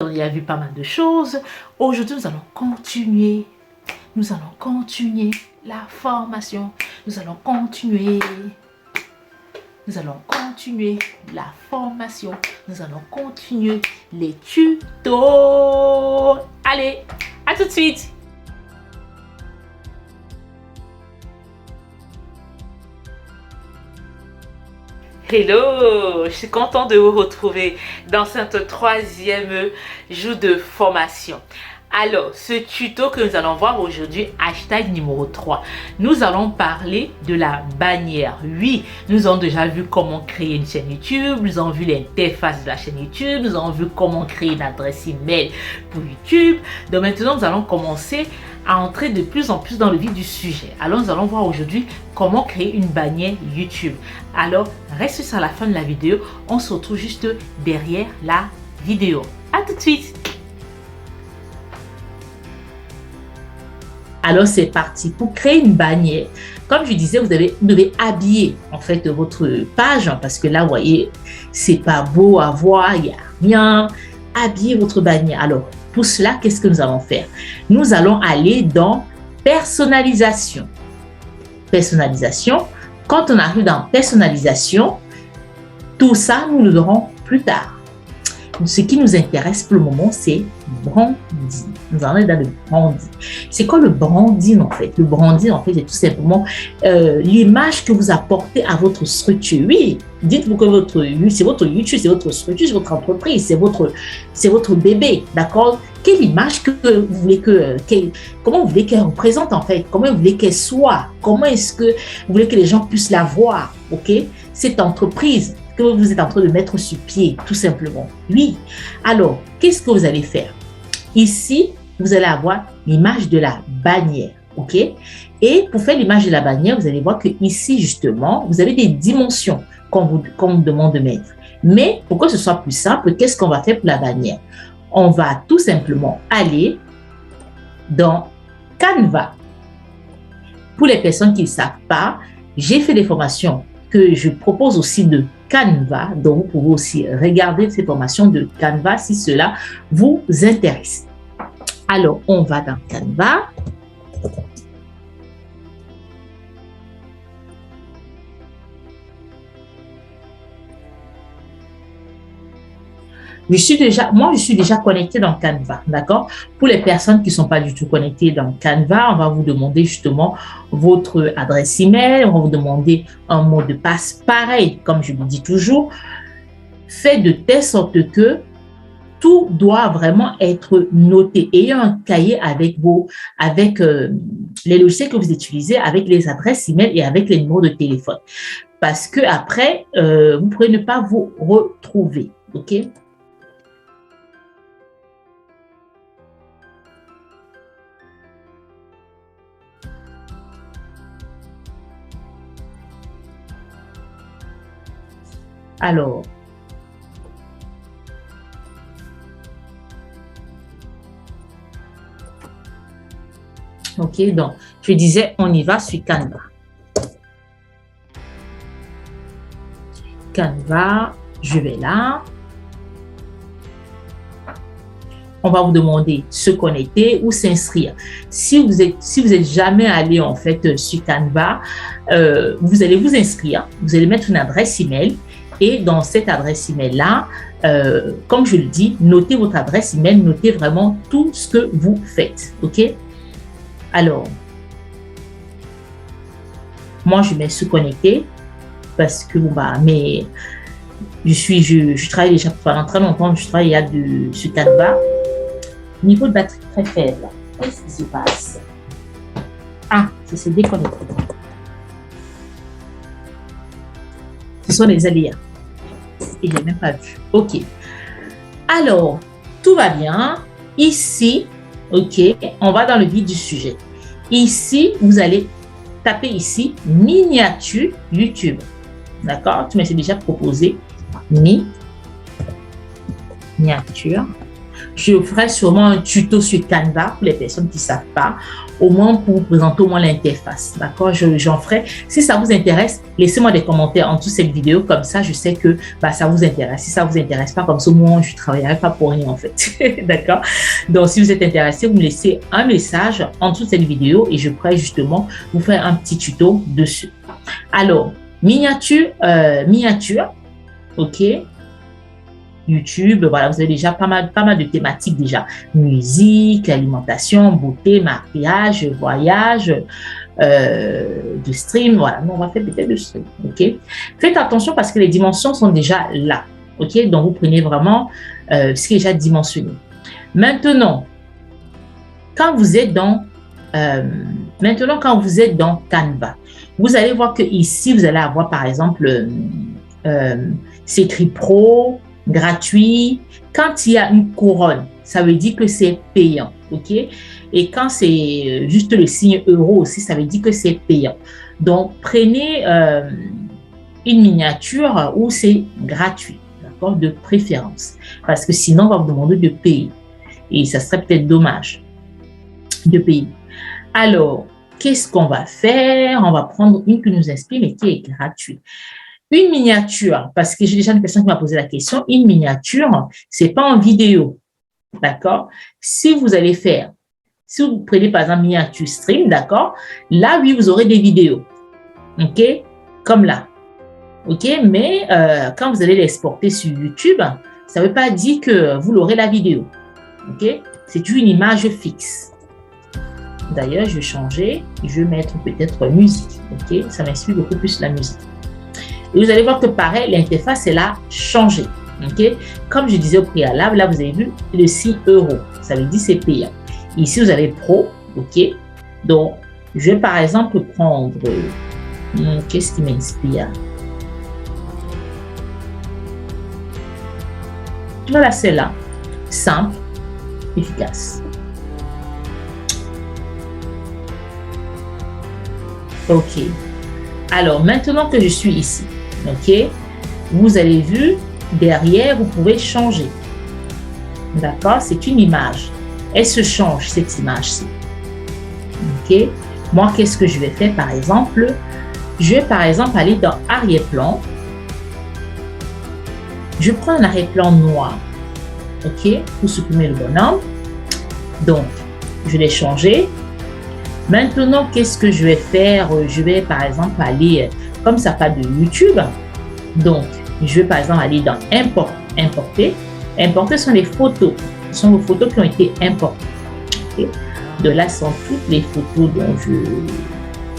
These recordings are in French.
On y a vu pas mal de choses. Aujourd'hui, nous allons continuer. Nous allons continuer la formation. Nous allons continuer. Nous allons continuer la formation. Nous allons continuer les tutos. Allez, à tout de suite. Hello, je suis contente de vous retrouver dans cette troisième jour de formation. Alors, ce tuto que nous allons voir aujourd'hui, hashtag numéro 3, nous allons parler de la bannière. Oui, nous avons déjà vu comment créer une chaîne YouTube, nous avons vu l'interface de la chaîne YouTube, nous avons vu comment créer une adresse email pour YouTube. Donc maintenant, nous allons commencer à entrer de plus en plus dans le vif du sujet. Alors, nous allons voir aujourd'hui comment créer une bannière YouTube. Alors, reste sur la fin de la vidéo, on se retrouve juste derrière la vidéo. À tout de suite. Alors, c'est parti. Pour créer une bannière, comme je disais, vous devez habiller en fait votre page parce que là, vous voyez, c'est pas beau à voir, il n'y a rien. Habiller votre bannière. Alors, pour cela, qu'est-ce que nous allons faire? Nous allons aller dans personnalisation. Personnalisation. Quand on arrive dans personnalisation, tout ça, nous le verrons plus tard. Ce qui nous intéresse pour le moment, c'est branding. Nous allons aller dans le branding. C'est quoi le branding en fait? Le branding en fait, c'est tout simplement l'image que vous apportez à votre structure. Oui, dites-vous que c'est votre YouTube, c'est votre structure, c'est votre entreprise, c'est votre bébé, d'accord? Quelle image que vous voulez comment vous voulez qu'elle représente en fait? Comment vous voulez qu'elle soit? Comment est-ce que vous voulez que les gens puissent la voir? Ok? Cette entreprise que vous êtes en train de mettre sur pied, tout simplement. Oui. Alors, qu'est-ce que vous allez faire? Ici, vous allez avoir l'image de la bannière. OK? Et pour faire l'image de la bannière, vous allez voir que ici, justement, vous avez des dimensions qu'on vous demande de mettre. Mais pour que ce soit plus simple, qu'est-ce qu'on va faire pour la bannière? On va tout simplement aller dans Canva. Pour les personnes qui ne savent pas, j'ai fait des formations que je propose aussi de Canva, donc vous pouvez aussi regarder ces formations de Canva si cela vous intéresse. Alors, on va dans Canva. Je suis déjà connectée dans Canva, d'accord? Pour les personnes qui ne sont pas du tout connectées dans Canva, on va vous demander justement votre adresse email, on va vous demander un mot de passe pareil, comme je vous dis toujours. Faites de telle sorte que tout doit vraiment être noté. Ayez un cahier avec les logiciels que vous utilisez, avec les adresses email et avec les numéros de téléphone. Parce que après, vous pourrez ne pas vous retrouver, ok? Alors, ok, donc, je disais, on y va sur Canva. Canva, je vais là. On va vous demander se connecter ou s'inscrire. Si vous êtes jamais allé en fait sur Canva, vous allez vous inscrire, vous allez mettre une adresse email. Et dans cette adresse email-là, comme je le dis, notez votre adresse email, notez vraiment tout ce que vous faites. OK? Alors, moi, je mets se connecter parce que, mais je travaille déjà pendant très longtemps, je travaille sur Canva. Niveau de batterie très faible. Qu'est-ce qui se passe? Ah, ça s'est déconnecté. Ce sont les aléas. Il n'a même pas vu. OK. Alors, tout va bien. Ici, OK, on va dans le vif du sujet. Ici, vous allez taper ici miniature YouTube. D'accord? Tu m'as déjà proposé miniature. Je ferai sûrement un tuto sur Canva pour les personnes qui ne savent pas. au moins pour vous présenter au moins l'interface. D'accord? J'en ferai. Si ça vous intéresse, laissez-moi des commentaires en dessous de cette vidéo. Comme ça, je sais que ça vous intéresse. Si ça vous intéresse pas, comme ça, au moins, je ne travaillerai pas pour rien en fait. D'accord? Donc, si vous êtes intéressé, vous me laissez un message en dessous de cette vidéo et je pourrai justement vous faire un petit tuto dessus. Alors, miniature, ok? YouTube, voilà, vous avez déjà pas mal de thématiques déjà. Musique, alimentation, beauté, maquillage, voyage, de stream, voilà. Nous, on va faire peut-être de stream, ok? Faites attention parce que les dimensions sont déjà là, ok? Donc, vous prenez vraiment ce qui est déjà dimensionné. Maintenant, quand vous êtes dans Canva, vous allez voir que ici, vous allez avoir par exemple, c'est écrit pro, gratuit. Quand il y a une couronne, ça veut dire que c'est payant, ok? Et quand c'est juste le signe euro aussi, ça veut dire que c'est payant. Donc, prenez une miniature où c'est gratuit, d'accord? De préférence, parce que sinon, on va vous demander de payer. Et ça serait peut-être dommage de payer. Alors, qu'est-ce qu'on va faire? On va prendre une qui nous inspire, mais qui est gratuite. Une miniature, parce que j'ai déjà une personne qui m'a posé la question, une miniature, c'est pas en vidéo, d'accord? Si vous allez faire, si vous prenez par exemple miniature stream, d'accord? Là, oui, vous aurez des vidéos, ok? Comme là, ok? Mais quand vous allez l'exporter sur YouTube, ça ne veut pas dire que vous l'aurez la vidéo, ok? C'est une image fixe. D'ailleurs, je vais changer, je vais mettre peut-être musique, ok? Ça m'inspire beaucoup plus la musique. Et vous allez voir que pareil, l'interface, elle a changé. Okay? Comme je disais au préalable, là, vous avez vu le 6 euros. Ça veut dire c'est payant. Ici, vous avez pro. OK? Donc, je vais par exemple prendre... qu'est-ce qui m'inspire? Voilà, celle-là. Simple, efficace. OK. Alors, maintenant que je suis ici, ok, vous avez vu, derrière, vous pouvez changer. D'accord? C'est une image. Elle se change, cette image-ci. Ok? Moi, qu'est-ce que je vais faire, par exemple? Je vais, par exemple, aller dans arrière-plan. Je prends un arrière-plan noir. Ok? Pour supprimer le bonhomme. Donc, je l'ai changé. Maintenant, qu'est-ce que je vais faire? Je vais, par exemple, aller, comme ça pas de YouTube, donc, je vais, par exemple, aller dans Importer. Importer sont les photos. Ce sont vos photos qui ont été importées. Okay? De là, ce sont toutes les photos dont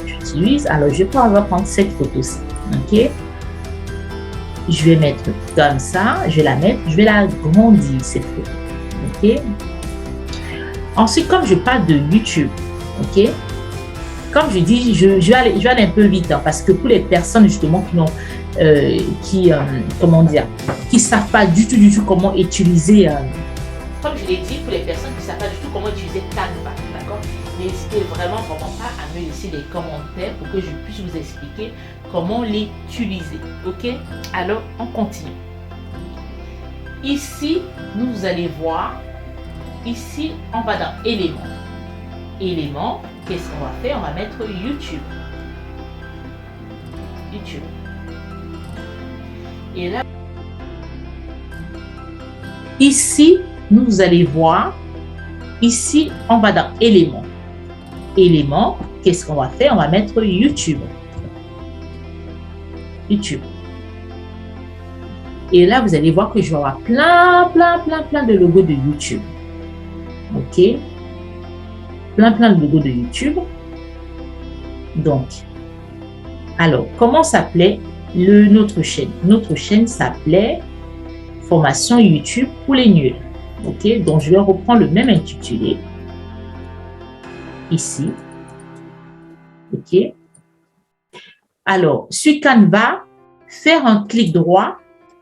j'utilise. Alors, je vais prendre cette photo-ci. Ok? Je vais mettre comme ça. Je vais la mettre. Je vais la grandir, cette photo. Ok? Ensuite, comme je parle de YouTube, ok, comme je dis, je vais aller un peu vite hein, parce que pour les personnes justement comment dire, qui savent pas du tout comment utiliser, comme je l'ai dit, pour les personnes qui savent pas du tout comment utiliser Canva, d'accord, n'hésitez vraiment pas à me laisser des commentaires pour que je puisse vous expliquer comment l'utiliser, ok? Alors on continue. Ici, vous allez voir. Ici, on va dans éléments. Éléments, qu'est-ce qu'on va faire? On va mettre YouTube. YouTube. Et là, ici, vous allez voir. Ici, on va dans éléments. Éléments, qu'est-ce qu'on va faire? On va mettre YouTube. YouTube. Et là, vous allez voir que je vais avoir plein de logos de YouTube. Ok, plein de logos de YouTube. Donc, alors, comment s'appelait notre chaîne? Notre chaîne s'appelait Formation YouTube pour les nuls. Ok, donc je vais reprendre le même intitulé ici. Ok, alors sur Canva, faire un clic droit,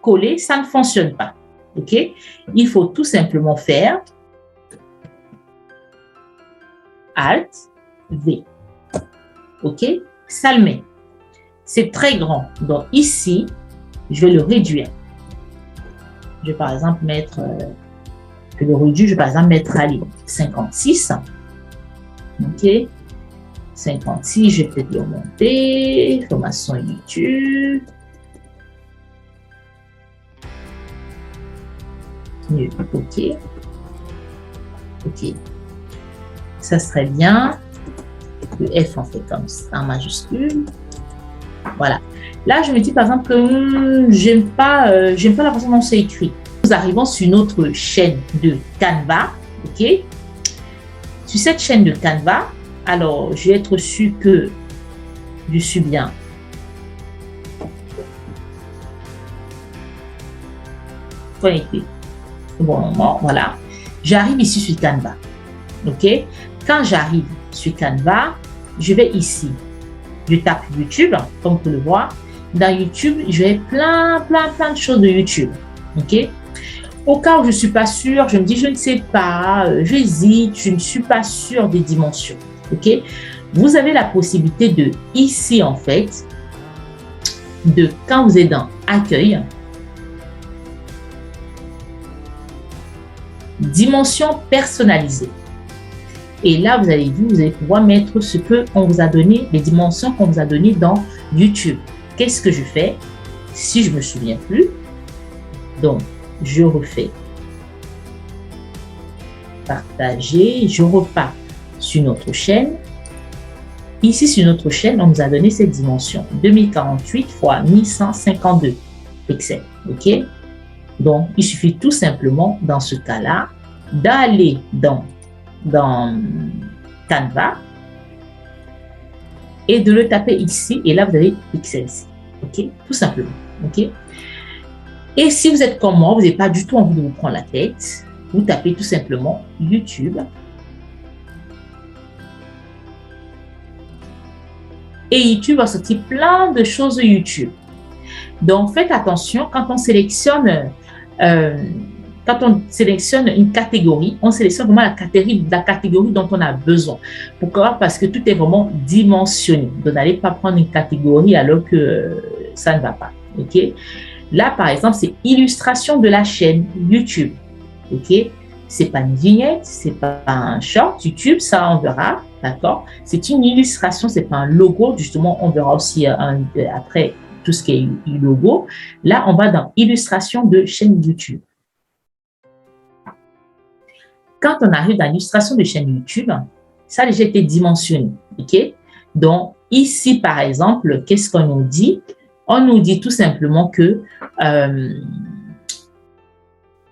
coller, ça ne fonctionne pas. Ok, il faut tout simplement faire Alt, V. OK? Ça le met. C'est très grand. Donc, ici, je vais le réduire. Je vais, par exemple, mettre... je vais le réduire. Je vais, par exemple, mettre allez, 56. OK. 56, je vais peut-être le remonter. Formation YouTube. Mieux. OK. OK. Ça serait bien. Le F, on fait comme ça, en majuscule. Voilà. Là, je me dis par exemple que j'aime pas la façon dont c'est écrit. Nous arrivons sur notre chaîne de Canva. OK. Sur cette chaîne de Canva, alors, je vais être sûr que je suis bien. Connecté. Bon moment, voilà. J'arrive ici sur Canva. OK? Quand j'arrive sur Canva, je vais ici. Je tape YouTube, comme vous pouvez le voir. Dans YouTube, je vais plein de choses de YouTube. OK? Au cas où je ne suis pas sûre, je me dis, je ne sais pas, j'hésite, je ne suis pas sûre des dimensions. OK? Vous avez la possibilité de, ici en fait, de quand vous êtes dans Accueil, dimension personnalisée. Et là, vous allez pouvoir mettre ce qu'on vous a donné, les dimensions qu'on vous a données dans YouTube. Qu'est-ce que je fais? Si je ne me souviens plus, donc je refais partager, je repars sur notre chaîne. Ici, sur notre chaîne, on nous a donné cette dimension 2048 x 1152 pixels. OK? Donc, il suffit tout simplement, dans ce cas-là, d'aller dans Canva et de le taper ici. Et là, vous avez pixels ici. OK? Tout simplement. OK? Et si vous êtes comme moi, vous n'avez pas du tout envie de vous prendre la tête, vous tapez tout simplement YouTube. Et YouTube va sortir plein de choses YouTube. Donc, faites attention quand on sélectionne une catégorie, on sélectionne vraiment la catégorie dont on a besoin. Pourquoi? Parce que tout est vraiment dimensionné. Donc, n'allez pas prendre une catégorie alors que ça ne va pas. OK? Là, par exemple, c'est illustration de la chaîne YouTube. OK? C'est pas une vignette, c'est pas un short YouTube, ça on verra. D'accord? C'est une illustration, c'est pas un logo. Justement, on verra aussi après tout ce qui est logo. Là, on va dans illustration de chaîne YouTube. Quand on arrive dans l'illustration de chaîne YouTube, ça a déjà été dimensionné. OK? Donc, ici, par exemple, qu'est-ce qu'on nous dit? On nous dit tout simplement que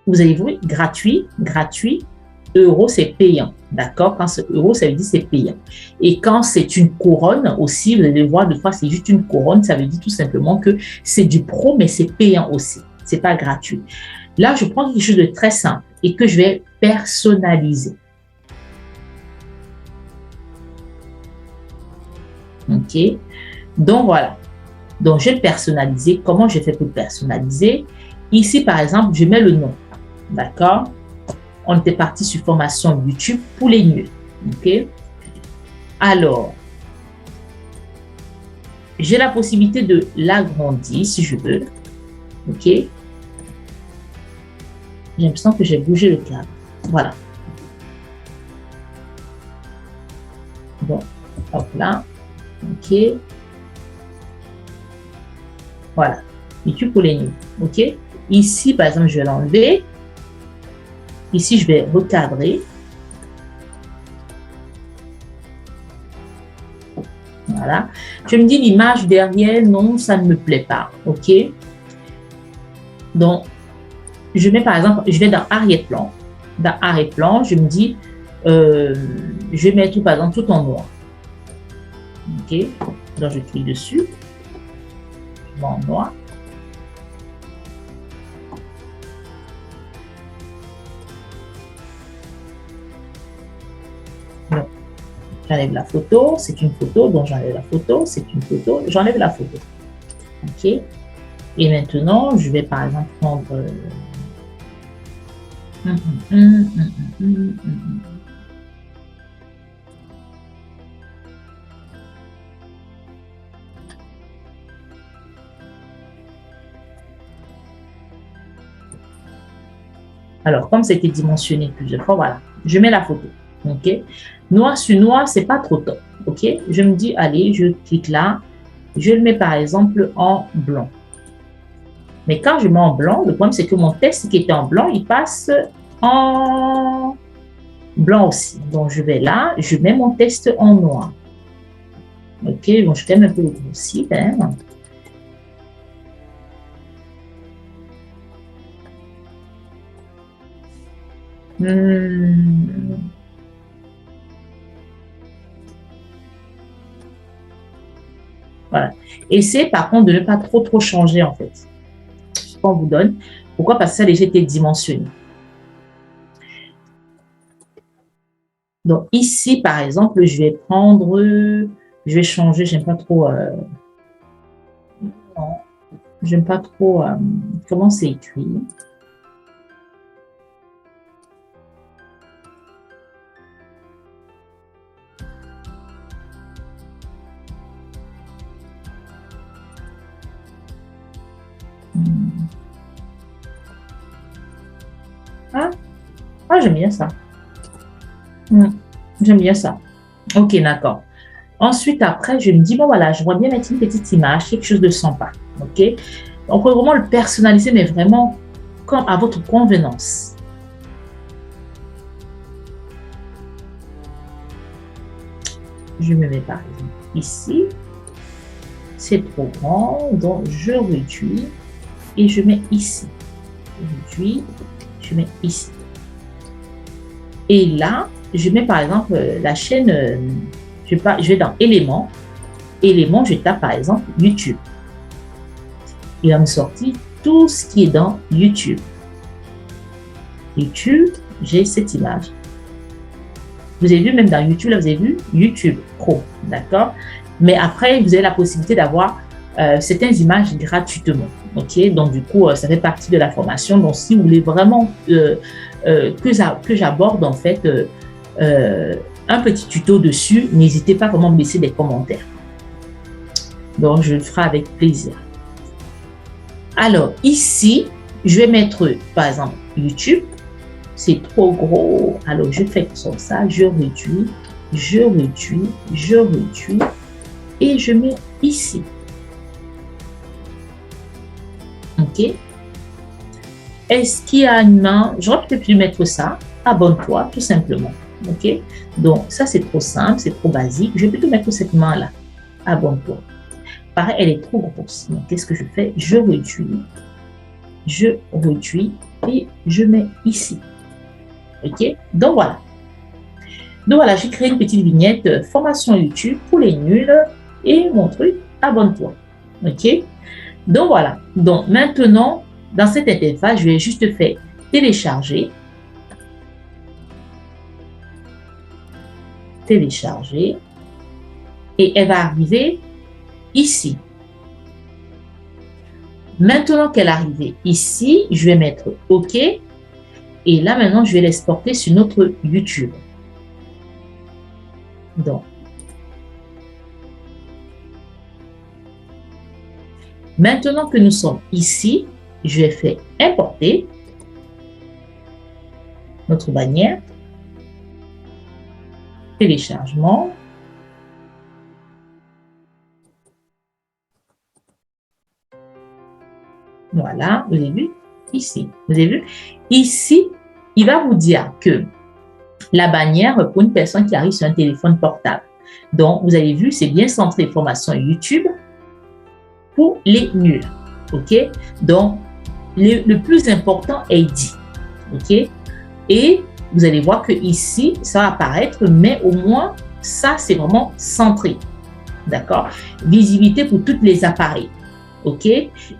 vous avez vu, gratuit, euro, c'est payant. D'accord? Quand c'est euro, ça veut dire c'est payant. Et quand c'est une couronne aussi, vous allez voir, des fois, c'est juste une couronne, ça veut dire tout simplement que c'est du pro, mais c'est payant aussi. C'est pas gratuit. Là, je prends quelque chose de très simple et que je vais personnaliser. OK? Donc, voilà. Donc, je vais personnaliser. Comment je fais pour personnaliser? Ici, par exemple, je mets le nom. D'accord? On était parti sur formation YouTube pour les nuls. OK? Alors, j'ai la possibilité de l'agrandir si je veux. OK? J'ai l'impression que j'ai bougé le câble. Voilà. Bon, hop là. OK? Voilà. YouTube pour les nuls. OK? Ici, par exemple, je vais l'enlever. Ici, je vais recadrer. Voilà. Je me dis l'image derrière, non, ça ne me plaît pas. OK? Donc, je mets par exemple, je vais dans arrière-plan. Dans arrière-plan, je me dis, je vais mettre par exemple tout en noir. OK? Donc, je clique dessus. Je mets en noir. J'enlève la photo, c'est une photo, donc j'enlève la photo, c'est une photo, j'enlève la photo. OK? Et maintenant, je vais par exemple prendre... Alors, comme c'était dimensionné plusieurs fois, voilà, je mets la photo. OK? Noir sur noir, c'est pas trop top. OK? Je me dis, allez, je clique là. Je le mets par exemple en blanc. Mais quand je mets en blanc, le problème c'est que mon texte qui était en blanc, il passe en blanc aussi. Donc je vais là, je mets mon texte en noir. OK, bon, je fais un peu le grossi quand même. Voilà. Essayez par contre de ne pas trop changer en fait. Ce qu'on vous donne. Pourquoi? Parce que ça a déjà été dimensionné. Donc ici, par exemple, je vais prendre, je vais changer, j'aime pas trop, non, j'aime pas trop comment c'est écrit. Ah, ah j'aime bien ça. J'aime bien ça. Ok, d'accord. Ensuite, après, je me dis, bon voilà, je vois bien mettre une petite image, quelque chose de sympa. Ok. On peut vraiment le personnaliser, mais vraiment comme à votre convenance. Je me mets par exemple ici. C'est trop grand, donc je réduis et je mets ici. Je réduis, je mets ici. Et là, je mets par exemple la chaîne, je vais dans éléments, je tape par exemple YouTube. Il va me sortir tout ce qui est dans YouTube. YouTube, j'ai cette image. Vous avez vu, même dans YouTube, là, vous avez vu YouTube Pro, d'accord? Mais après, vous avez la possibilité d'avoir certaines images gratuitement, ok? Donc, du coup, ça fait partie de la formation. Donc, si vous voulez vraiment que j'aborde, en fait, un petit tuto dessus, n'hésitez pas vraiment à me laisser des commentaires. Donc, je le ferai avec plaisir. Alors, ici, je vais mettre, par exemple, YouTube. C'est trop gros. Alors, je fais comme ça, je réduis, je réduis, je réduis et je mets ici. OK? Est-ce qu'il y a une main? J'aurais peut-être pu mettre ça. Abonne-toi, tout simplement. OK? Donc, ça, c'est trop simple, c'est trop basique. Je vais plutôt mettre cette main-là. Abonne-toi. Pareil, elle est trop grosse. Donc, qu'est-ce que je fais? Je réduis et je mets ici. OK? Donc, voilà. Donc, voilà, j'ai créé une petite vignette formation YouTube pour les nuls et mon truc, abonne-toi. OK? Donc, voilà. Donc, maintenant, dans cette interface, je vais juste faire télécharger. Télécharger. Et elle va arriver ici. Maintenant qu'elle est arrivée ici, je vais mettre OK. Et là, maintenant, je vais l'exporter sur notre YouTube. Donc, maintenant que nous sommes ici, je vais faire importer notre bannière, téléchargement. Voilà, vous avez vu ici. Vous avez vu ici, il va vous dire que la bannière pour une personne qui arrive sur un téléphone portable. Donc, vous avez vu, c'est bien centré formation YouTube pour les nuls. OK? Donc, le plus important est dit. OK? Et vous allez voir que ici, ça va apparaître, mais au moins, ça, c'est vraiment centré. D'accord? Visibilité pour tous les appareils. OK?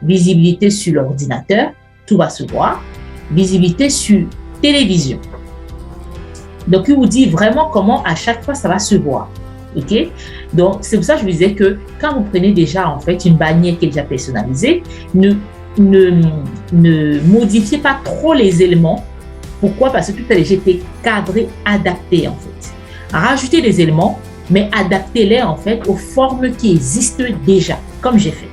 Visibilité sur l'ordinateur, tout va se voir. Visibilité sur télévision. Donc, il vous dit vraiment comment à chaque fois ça va se voir. OK? Donc, c'est pour ça que je vous disais que quand vous prenez déjà en fait une bannière qui est déjà personnalisée, ne modifiez pas trop les éléments. Pourquoi? Parce que tout a déjà été cadré, adapté en fait. Rajoutez des éléments, mais adaptez-les en fait aux formes qui existent déjà, comme j'ai fait.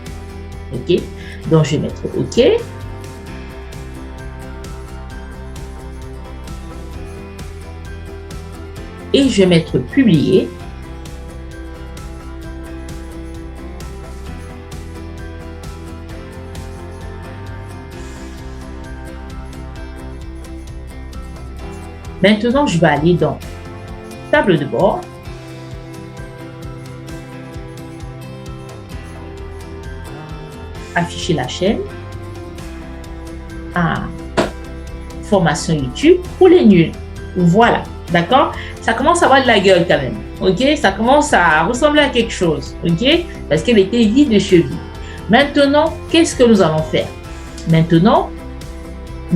OK? Donc, je vais mettre OK. et je vais mettre publier. Maintenant, je vais aller dans table de bord. Afficher la chaîne. Ah, formation YouTube pour les nuls. Voilà, d'accord? Ça commence à avoir de la gueule quand même, ok? Ça commence à ressembler à quelque chose, ok? Parce qu'elle était vide de cheville. Maintenant, qu'est-ce que nous allons faire? Maintenant, qu'est-ce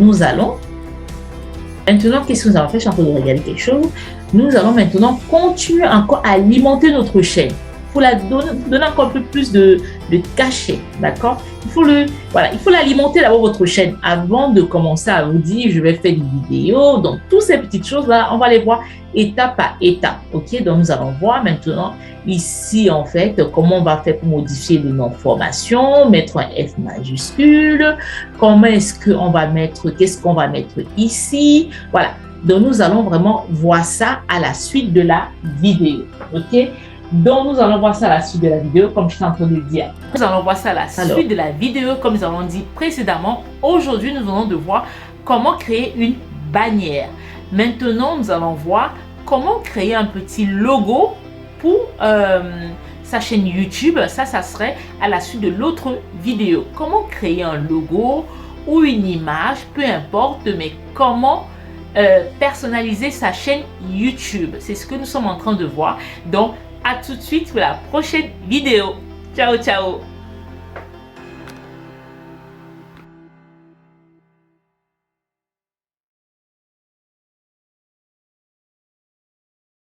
que nous allons faire? Je suis en train de regarder quelque chose. Nous allons maintenant continuer encore à alimenter notre chaîne pour la donner encore un peu plus de cachet, d'accord? Il faut l'alimenter d'abord votre chaîne avant de commencer à vous dire je vais faire une vidéo. Donc, toutes ces petites choses-là, on va les voir étape par étape, ok? Donc, nous allons voir maintenant ici, en fait, comment on va faire pour modifier le nom formation, mettre un F majuscule, comment est-ce qu'on va mettre, qu'est-ce qu'on va mettre ici, voilà. Donc, nous allons vraiment voir ça à la suite de la vidéo, ok? Donc, nous allons voir ça à la suite de la vidéo, comme je suis en train de le dire. Nous allons voir ça à la suite de la vidéo, comme nous avons dit précédemment. Aujourd'hui, nous allons devoir comment créer une bannière. Maintenant, nous allons voir comment créer un petit logo pour sa chaîne YouTube. Ça serait à la suite de l'autre vidéo. Comment créer un logo ou une image, peu importe, mais comment personnaliser sa chaîne YouTube. C'est ce que nous sommes en train de voir. Donc, à tout de suite pour la prochaine vidéo. Ciao, ciao!